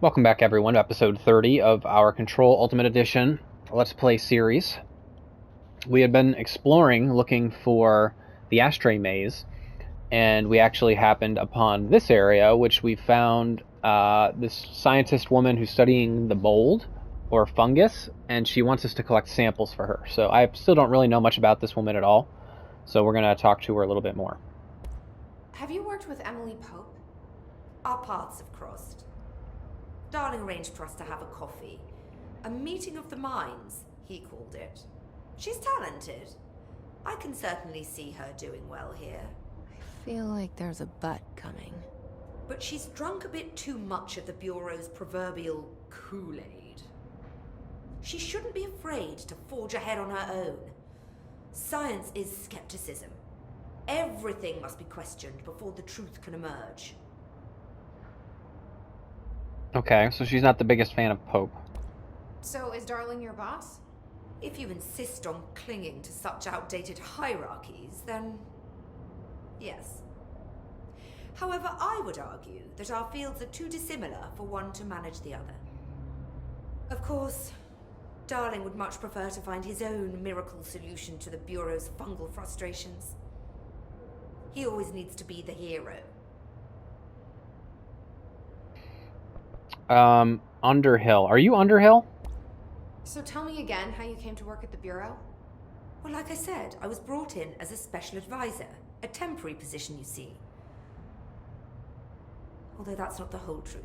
Welcome back, everyone, to episode 30 of our Control Ultimate Edition Let's Play series. We had been exploring, looking for the ashtray maze, and we actually happened upon this area, which we found this scientist woman who's studying the mold, or fungus, and she wants us to collect samples for her. So I still don't really know much about this woman at all, so we're going to talk to her a little bit more. Have you worked with Emily Pope? Our paths have crossed. Darling arranged for us to have a coffee. A meeting of the minds, he called it. She's talented. I can certainly see her doing well here. I feel like there's a but coming. But she's drunk a bit too much of the Bureau's proverbial Kool-Aid. She shouldn't be afraid to forge ahead on her own. Science is skepticism. Everything must be questioned before the truth can emerge. Okay, so she's not the biggest fan of Pope. So is Darling your boss? If you insist on clinging to such outdated hierarchies, then yes. However, I would argue that our fields are too dissimilar for one to manage the other. Of course, Darling would much prefer to find his own miracle solution to the Bureau's fungal frustrations. He always needs to be the hero. Underhill. Are you Underhill? So tell me again how you came to work at the Bureau? Well, like I said, I was brought in as a special advisor. A temporary position, you see. Although that's not the whole truth.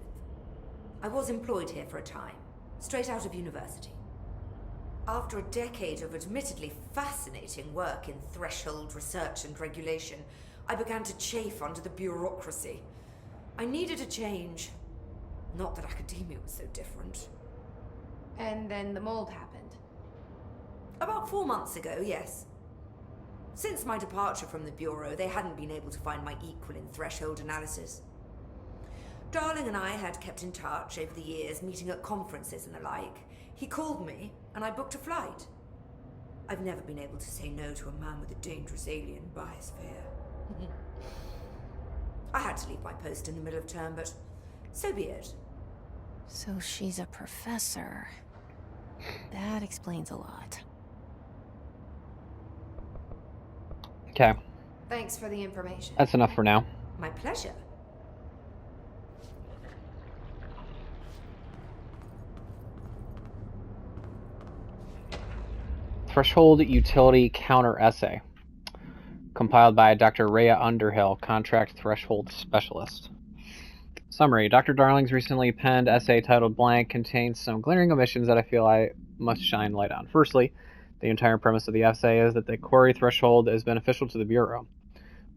I was employed here for a time, straight out of university. After a decade of admittedly fascinating work in threshold research and regulation, I began to chafe under the bureaucracy. I needed a change. Not that academia was so different. And then the mold happened. About 4 months ago, yes. Since my departure from the Bureau, they hadn't been able to find my equal in threshold analysis. Darling and I had kept in touch over the years, meeting at conferences and the like. He called me, and I booked a flight. I've never been able to say no to a man with a dangerous alien biosphere. I had to leave my post in the middle of term, but so be it. So she's a professor. That explains a lot. Okay. Thanks for the information. That's enough for now. My pleasure. Threshold Utility Counter Essay. Compiled by Dr. Rhea Underhill, Contract Threshold Specialist. Summary. Dr. Darling's recently penned essay titled Blank contains some glaring omissions that I feel I must shine light on. Firstly, the entire premise of the essay is that the quarry threshold is beneficial to the Bureau,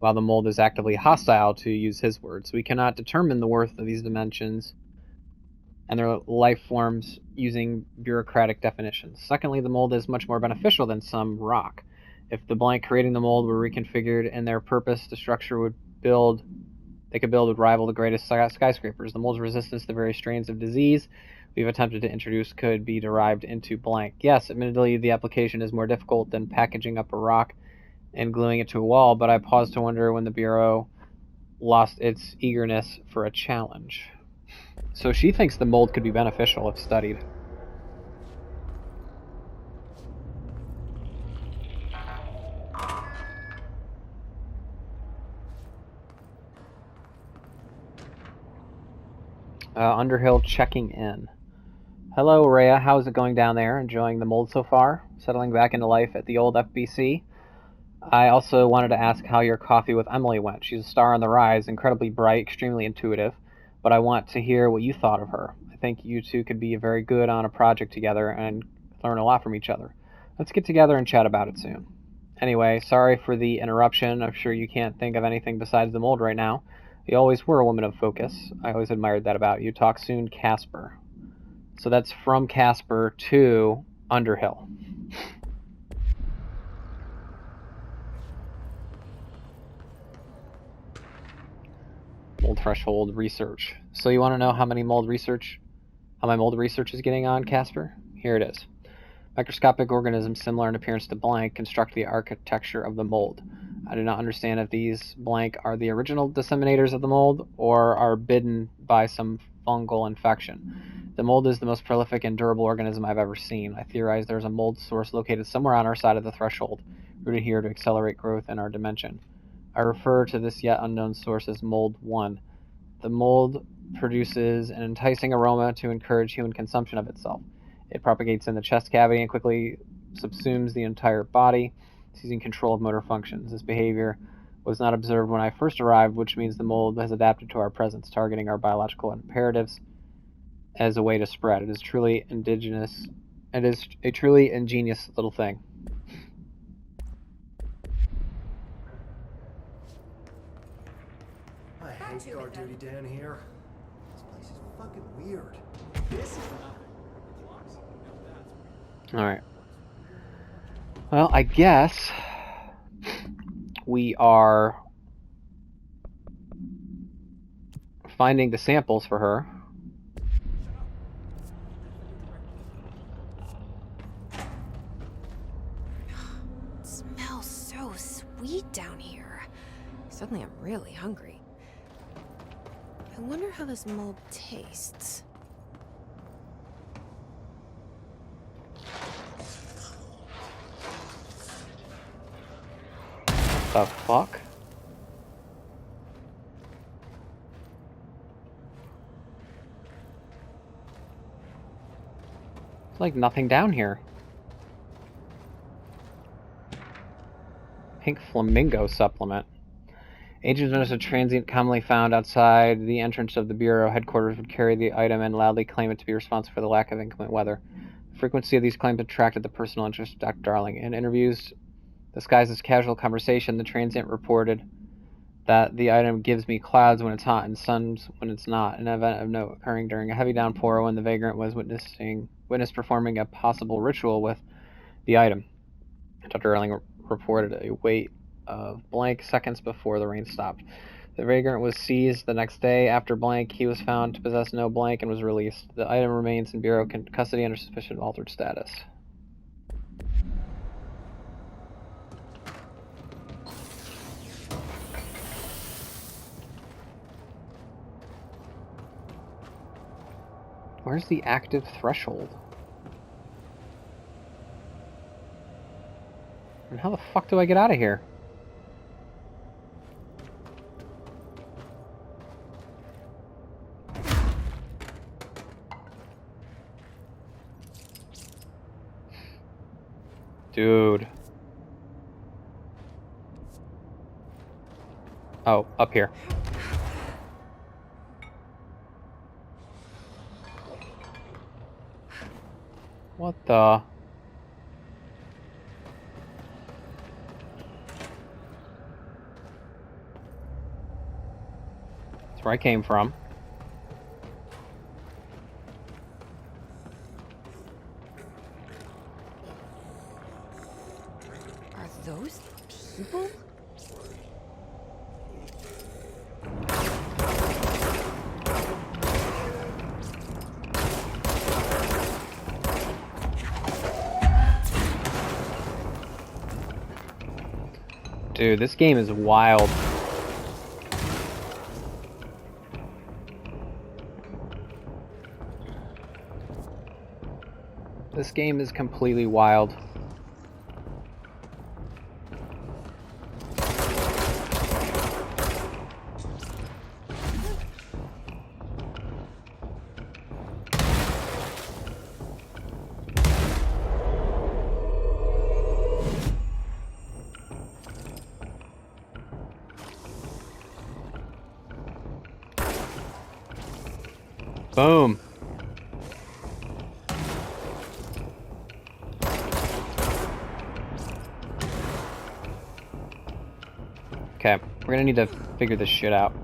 while the mold is actively hostile, to use his words. We cannot determine the worth of these dimensions and their life forms using bureaucratic definitions. Secondly, the mold is much more beneficial than some rock. If the blank creating the mold were reconfigured in their purpose, the structure they could build would rival the greatest skyscrapers. The mold's resistance to various strains of disease we've attempted to introduce could be derived into blank. Yes, admittedly, the application is more difficult than packaging up a rock and gluing it to a wall, but I pause to wonder when the Bureau lost its eagerness for a challenge. So she thinks the mold could be beneficial if studied. Underhill checking in. Hello, Rhea. How's it going down there? Enjoying the mold so far? Settling back into life at the old FBC? I also wanted to ask how your coffee with Emily went. She's a star on the rise, incredibly bright, extremely intuitive, but I want to hear what you thought of her. I think you two could be very good on a project together and learn a lot from each other. Let's get together and chat about it soon. Anyway, sorry for the interruption. I'm sure you can't think of anything besides the mold right now. You always were a woman of focus. I always admired that about you. Talk soon, Casper. So that's from Casper to Underhill. Mold threshold research. So you want to know how my mold research is getting on, Casper? Here it is. Microscopic organisms similar in appearance to blank construct the architecture of the mold. I do not understand if these blank are the original disseminators of the mold or are bitten by some fungal infection. The mold is the most prolific and durable organism I've ever seen. I theorize there's a mold source located somewhere on our side of the threshold, rooted here to accelerate growth in our dimension. I refer to this yet unknown source as Mold 1. The mold produces an enticing aroma to encourage human consumption of itself. It propagates in the chest cavity and quickly subsumes the entire body, seizing control of motor functions. This behavior was not observed when I first arrived, which means the mold has adapted to our presence, targeting our biological imperatives as a way to spread. It is truly indigenous. It is a truly ingenious little thing. I hate guard duty down here. This place is fucking weird. This is Alright. Well, I guess we are finding the samples for her. It smells so sweet down here. Suddenly I'm really hungry. I wonder how this mold tastes. The fuck? There's like nothing down here. Pink flamingo supplement. Agents noticed a transient commonly found outside the entrance of the Bureau headquarters would carry the item and loudly claim it to be responsible for the lack of inclement weather. The frequency of these claims attracted the personal interest of Dr. Darling. In interviews disguised as casual conversation, the transient reported that the item gives me clouds when it's hot and suns when it's not, an event of note occurring during a heavy downpour when the vagrant was witnessed performing a possible ritual with the item. Dr. Darling reported a wait of blank seconds before the rain stopped. The vagrant was seized the next day. After blank, he was found to possess no blank and was released. The item remains in Bureau custody under suspicion of altered status. Where's the active threshold? And how the fuck do I get out of here? Dude. Oh, up here. What the? That's where I came from. Are those people? Dude, this game is wild. This game is completely wild. Boom. Okay, we're gonna need to figure this shit out.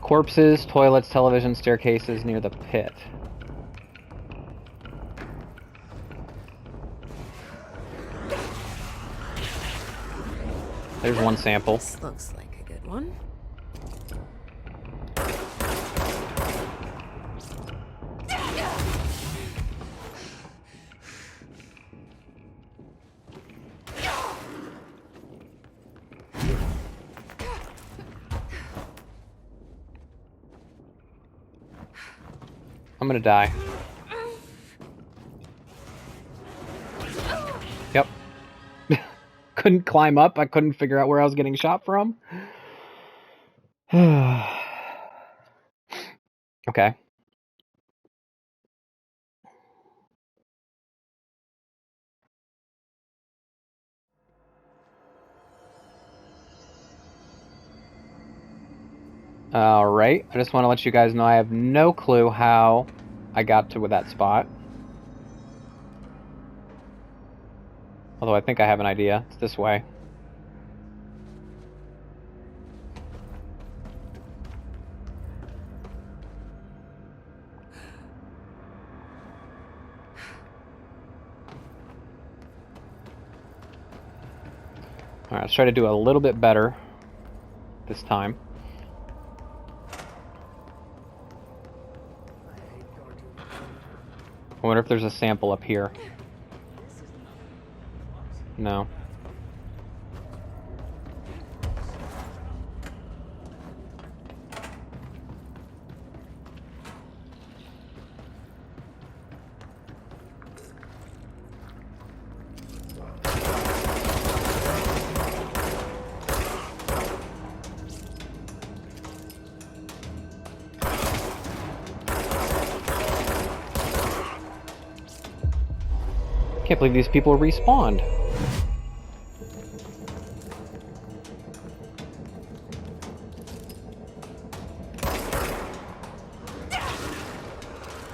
Corpses, toilets, television, staircases near the pit. There's one sample. This looks like a good one. I'm gonna die. Yep. Couldn't climb up. I couldn't figure out where I was getting shot from. Okay. Alright, I just want to let you guys know I have no clue how I got to that spot. Although I think I have an idea. It's this way. Alright, let's try to do a little bit better this time. I wonder if there's a sample up here. No. Can't believe these people respawned.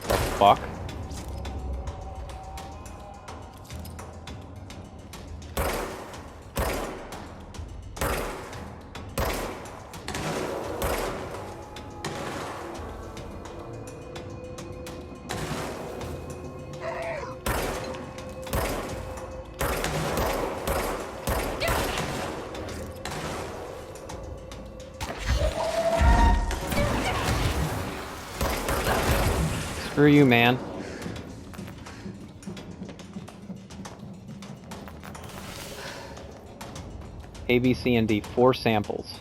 The fuck? Screw you, man. A, B, C, and D. 4 samples.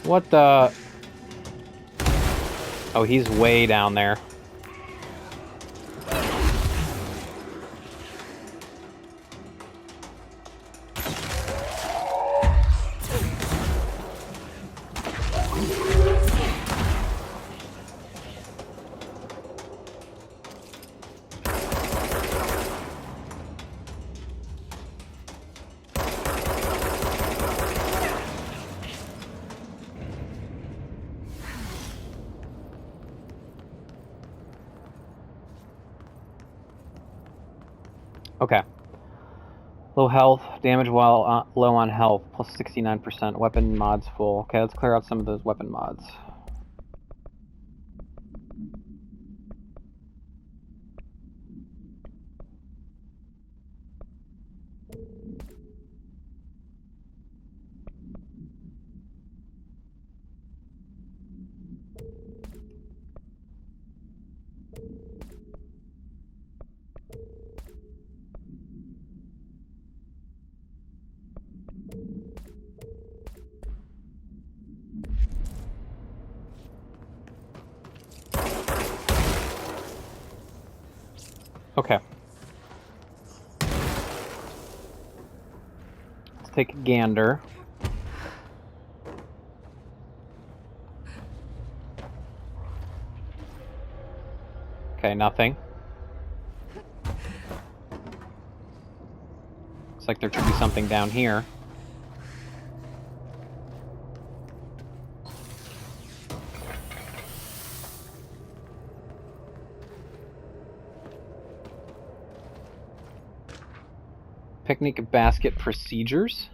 What the... Oh, he's way down there. Okay. Low health, damage while low on health, plus 69%. Weapon mods full. Okay, let's clear out some of those weapon mods. Okay. Let's take a gander. Okay, nothing. Looks like there should be something down here. Picnic basket procedures.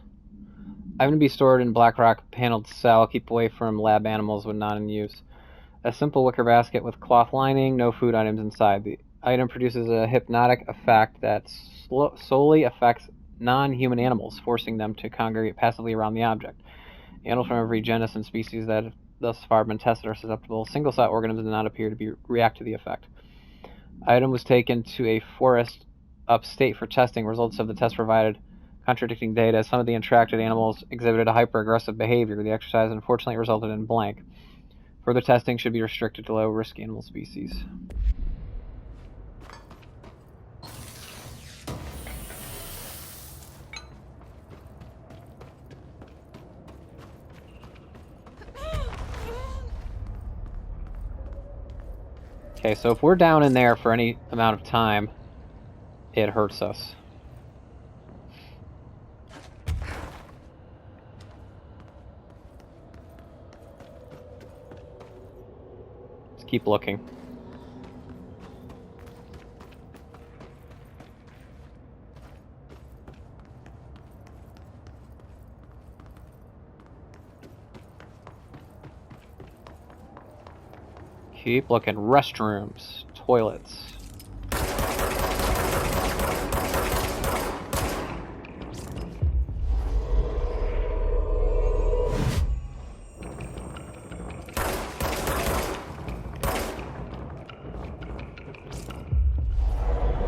Item to be stored in black rock paneled cell. Keep away from lab animals when not in use. A simple wicker basket with cloth lining, no food items inside. The item produces a hypnotic effect that solely affects non-human animals, forcing them to congregate passively around the object. Animals from every genus and species that have thus far been tested are susceptible. Single-cell organisms do not appear to react to the effect. Item was taken to a forest upstate for testing. Results of the test provided contradicting data. Some of the interacted animals exhibited a hyper-aggressive behavior. The exercise unfortunately resulted in blank. Further testing should be restricted to low-risk animal species. Okay, so if we're down in there for any amount of time, it hurts us. Let's keep looking. Keep looking. Restrooms, toilets.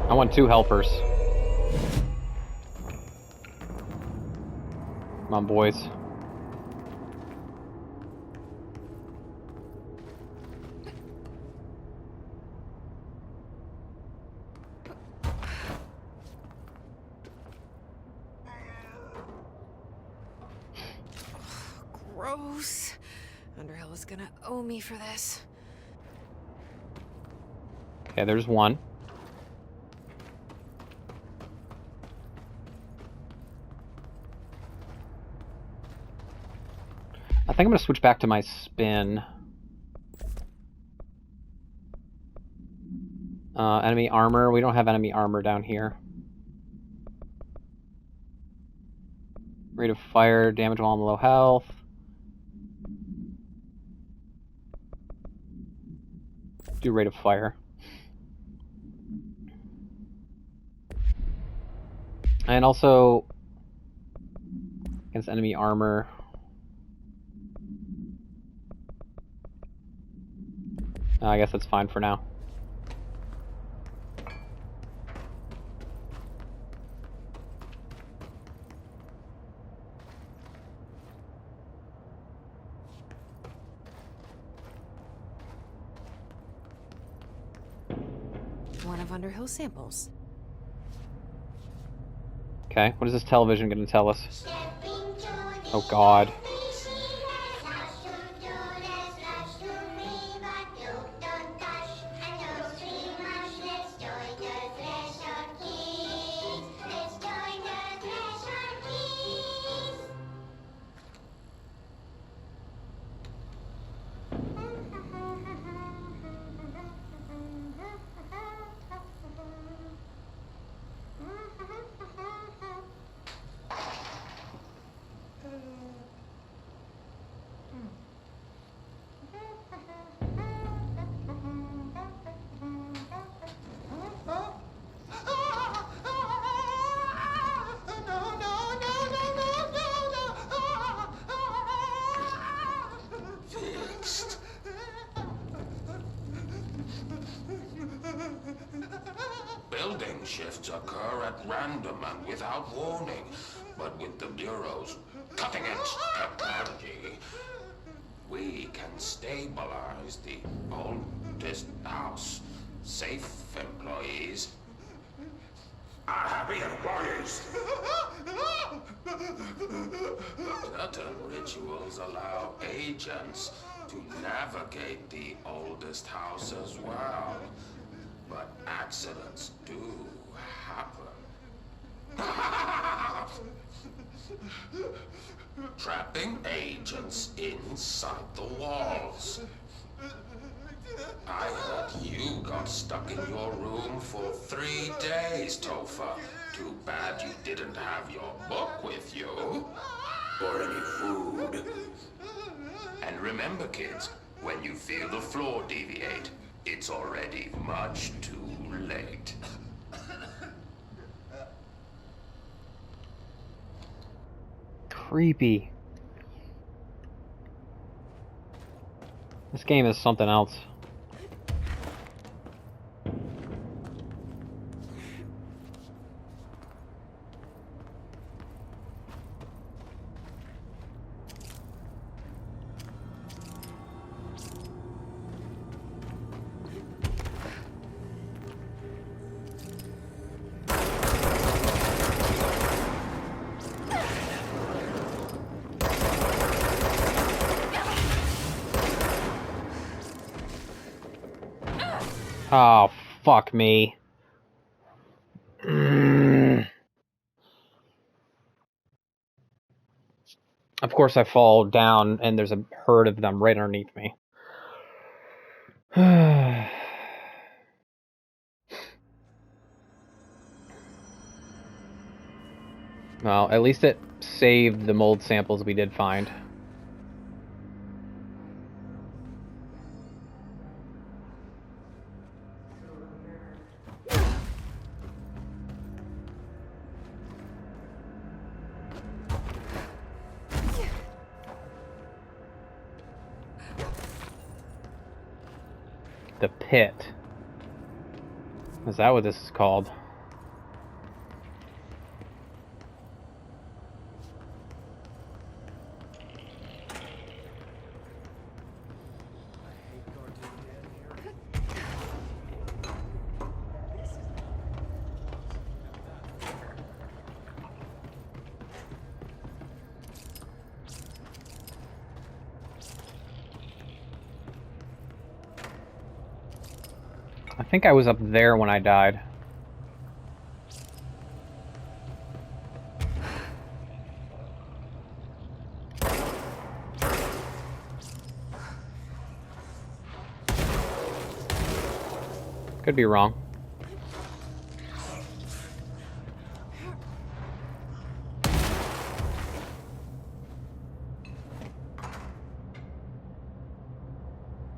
I want 2 helpers. Come on, boys. Gross. Underhill is gonna owe me for this. Okay, there's one. I think I'm going to switch back to my spin. Enemy armor. We don't have enemy armor down here. Rate of fire, damage while I'm low health. Do rate of fire. And also against enemy armor. I guess that's fine for now. One of Underhill's samples. Okay, what is this television going to tell us? Oh God. Building shifts occur at random and without warning, but with the Bureau's cutting-edge technology, we can stabilize the oldest house. Safe employees are happy employees. Certain rituals allow agents to navigate the oldest house as well. But accidents do happen. Trapping agents inside the walls. I heard you got stuck in your room for 3 days, Topher. Too bad you didn't have your book with you. Or any food. And remember, kids, when you feel the floor deviate, it's already much too late. Creepy. This game is something else. Oh, fuck me. Of course I fall down and there's a herd of them right underneath me. Well, at least it saved the mold samples we did find. The pit. Is that what this is called? I think I was up there when I died. Could be wrong.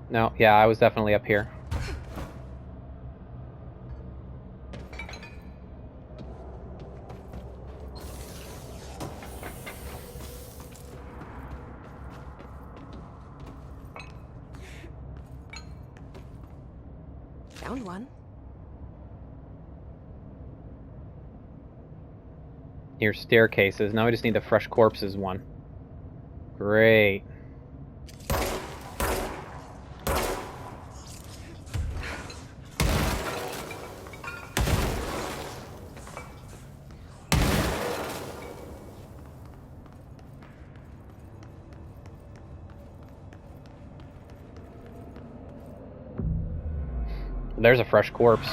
No, yeah, I was definitely up here. Found one. Near staircases. Now we just need the fresh corpses one. Great. There's a fresh corpse.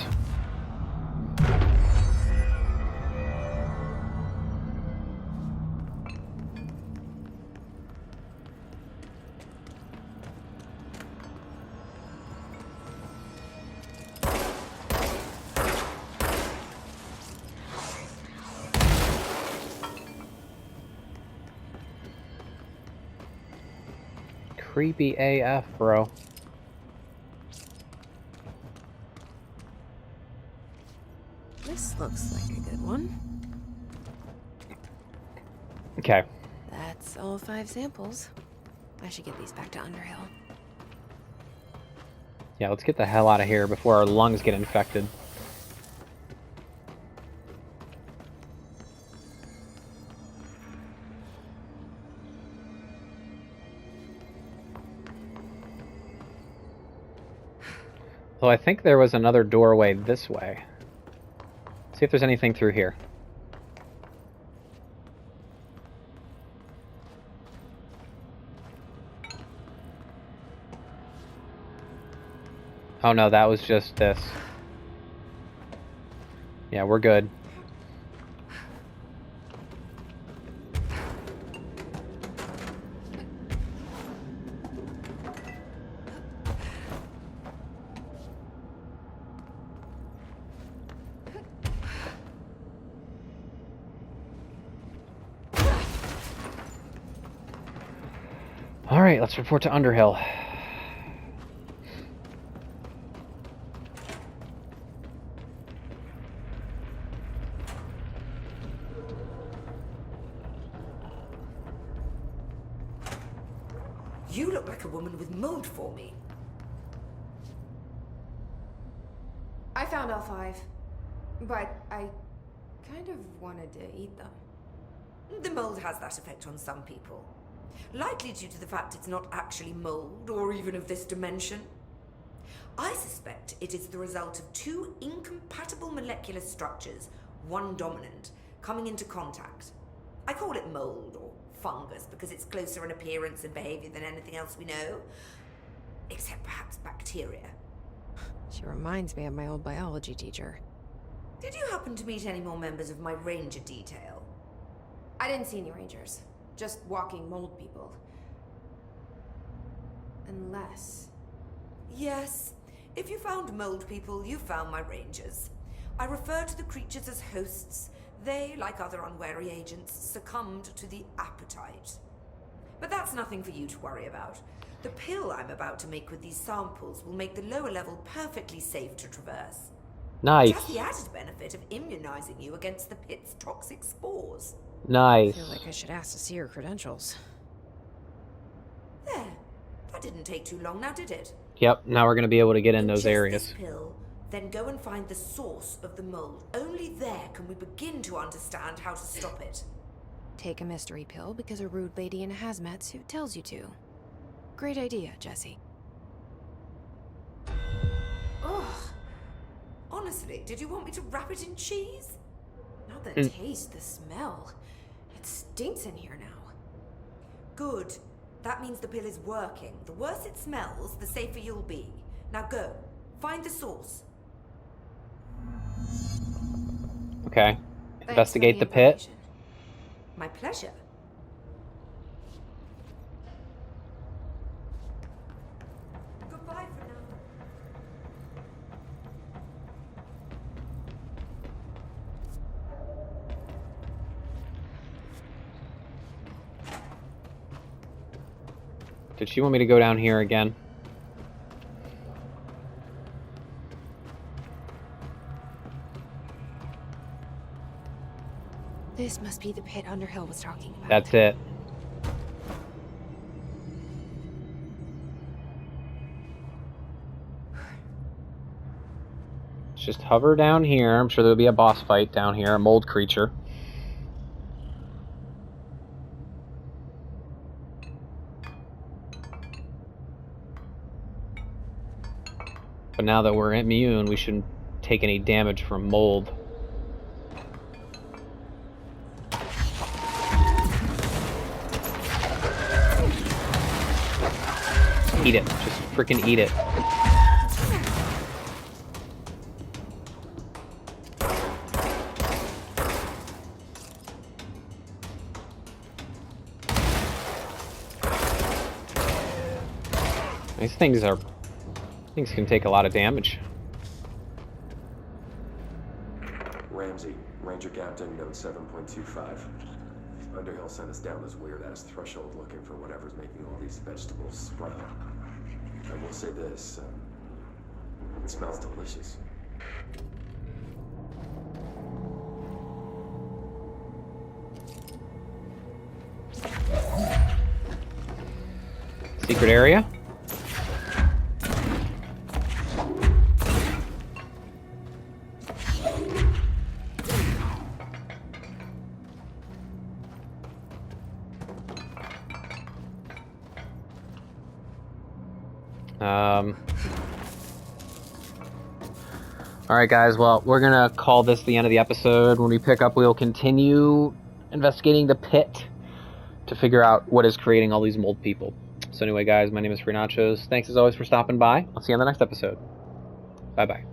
Creepy AF, bro. This looks like a good one. Okay. That's all 5 samples. I should get these back to Underhill. Yeah, let's get the hell out of here before our lungs get infected. So I think there was another doorway this way. See if there's anything through here. Oh no, that was just this. Yeah, we're good. Alright, let's report to Underhill. You look like a woman with mold for me. I found all 5, but I kind of wanted to eat them. The mold has that effect on some people. Likely due to the fact it's not actually mold, or even of this dimension. I suspect it is the result of 2 incompatible molecular structures, one dominant, coming into contact. I call it mold, or fungus, because it's closer in appearance and behavior than anything else we know. Except perhaps bacteria. She reminds me of my old biology teacher. Did you happen to meet any more members of my ranger detail? I didn't see any rangers. Just walking mold people. Unless... Yes. If you found mold people, you found my rangers. I refer to the creatures as hosts. They, like other unwary agents, succumbed to the appetite. But that's nothing for you to worry about. The pill I'm about to make with these samples will make the lower level perfectly safe to traverse. Nice. It has the added benefit of immunizing you against the pit's toxic spores. Nice. I feel like I should ask to see her credentials. There. That didn't take too long now, did it? Yep, now we're going to be able to get in those Ingest areas. this pill, then go and find the source of the mold. Only there can we begin to understand how to stop it. Take a mystery pill because a rude lady in a hazmat suit tells you to. Great idea, Jesse. Ugh. Honestly, did you want me to wrap it in cheese? Not the taste, the smell. It stinks in here now. Good. That means the pill is working. The worse it smells, the safer you'll be. Now go. Find the source. Okay. Thanks Investigate for the pit. information. My pleasure. Goodbye for now. Did she want me to go down here again? This must be the pit Underhill was talking about. That's it. Let's just hover down here. I'm sure there'll be a boss fight down here, a mold creature. But now that we're immune, we shouldn't take any damage from mold. Eat it. Just freaking eat it. These things can take a lot of damage. Ramsey, Ranger Captain, note 7.25. Underhill sent us down this weird-ass threshold looking for whatever's making all these vegetables sprout. I will say this, it smells delicious. Secret area? Alright guys, well, we're gonna call this the end of the episode. When we pick up, we'll continue investigating the pit to figure out what is creating all these mold people. So anyway guys, my name is Free Nachos. Thanks as always for stopping by. I'll see you on the next episode. Bye bye.